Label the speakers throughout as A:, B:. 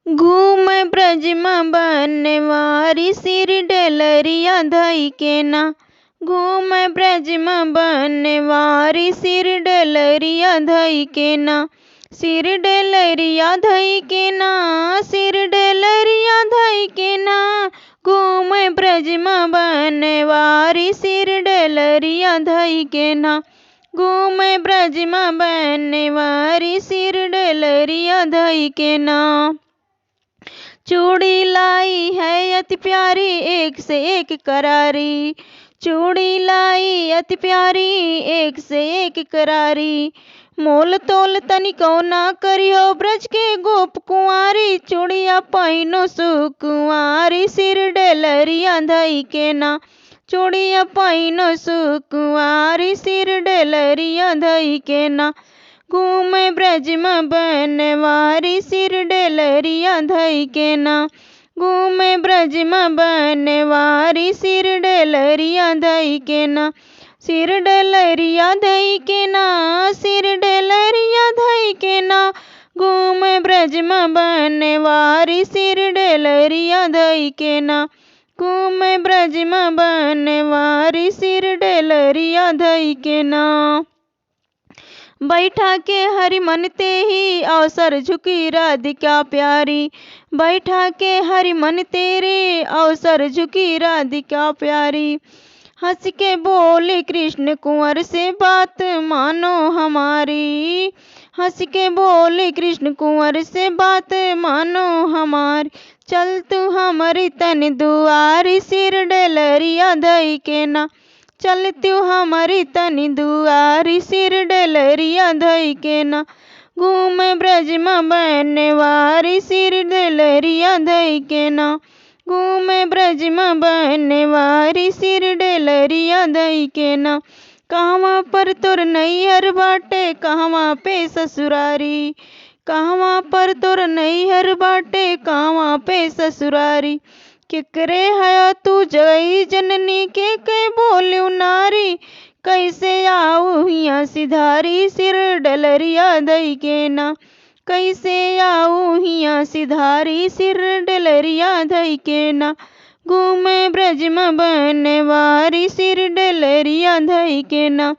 A: घूमै ब्रज में बनवारी सिर डलरिया धई के ना। घूमै ब्रज में बनवारी सिर डलरिया धई के ना। सिर डलरिया धई के ना, सिर डलरिया धई के ना। घूमै ब्रज में बनवारी सिर डलरिया धई के ना। घूमै ब्रज में बनवारी सिर डलरिया धई के ना। चूड़ी लाई है अति प्यारी एक से एक करारी। चूड़ी लाई अति प्यारी एक से एक करारी। मोल तोल तनिको ना करियो ब्रज के गोप कुंवारी। चूड़िया पहिनो सुकुंवारी सिर डलरिया धई के ना। चूड़िया पहिनो सुकुंवारी सिर डलरिया धई के ना। घूमै ब्रज में बनवारी सिर डलरिया धई के ना। घूमै ब्रज में बनवारी सिर डलरिया धई के ना। सिर डलरिया धई के ना, सिर डलरिया धई के ना। घूमै ब्रज में बनवारी सिर डलरिया धई के ना। घूमै ब्रज में बनवारी सिर डलरिया धई के ना। बैठा के हरि मन ते ही अवसर झुकी राधिका प्यारी। बैठा के हरि मन तेरे अवसर झुकी राधिका प्यारी। हंस के बोले कृष्ण कुंवर से बात मानो हमारी। हंस के बोले कृष्ण कुंवर से बात मानो हमारी। चल तू हमारी तन दुआरी सिर डलरिया धई के ना। चल तू हमारी तनी दुआरी सिर डलरिया धई के ना। घूमै ब्रज में बनवारी सिर डलरिया धई के ना। घूमै ब्रज में बनवारी सिर डलरिया धई के ना। कहवा पर तोर नैहर बाटे कहवा पे ससुरारी। कहवा पर तोर नैहर बाटे कहवा पे ससुरारी। केकरे हया तू जई जननी के बोलू नारी। कैसे आऊ हिया सिधारी सिर डलरिया धई के ना। कैसे आऊ हिया सिधारी सिर डलरिया धई के ना। घूमै ब्रज में बनवारी सिर डलरिया धई के ना।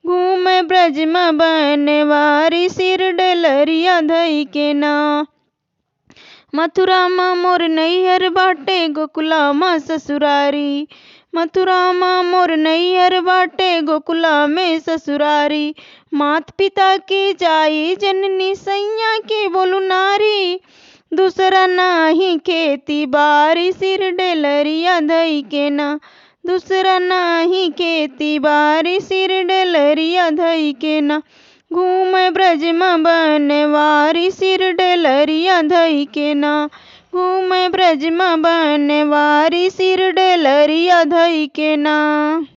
A: घूमै ब्रज में बनवारी सिर डलरिया धई के ना। मथुरा माँ मोर नैहर बाटे गोकुला माँ ससुरारी। मथुरा माँ मोर नैहर बाटे गोकुला में ससुरारी। मात पिता की जाई जननी सैया की बोलू नारी। दूसरा नाही खेती बारी सिर डलरिया धई के ना। दूसरा नाही खेती बारी सिर डलरिया धई के ना। घूमै ब्रज में बनवारी सिर डलरिया धई के ना। घूमै ब्रज में बनवारी सिर डलरिया धई के ना।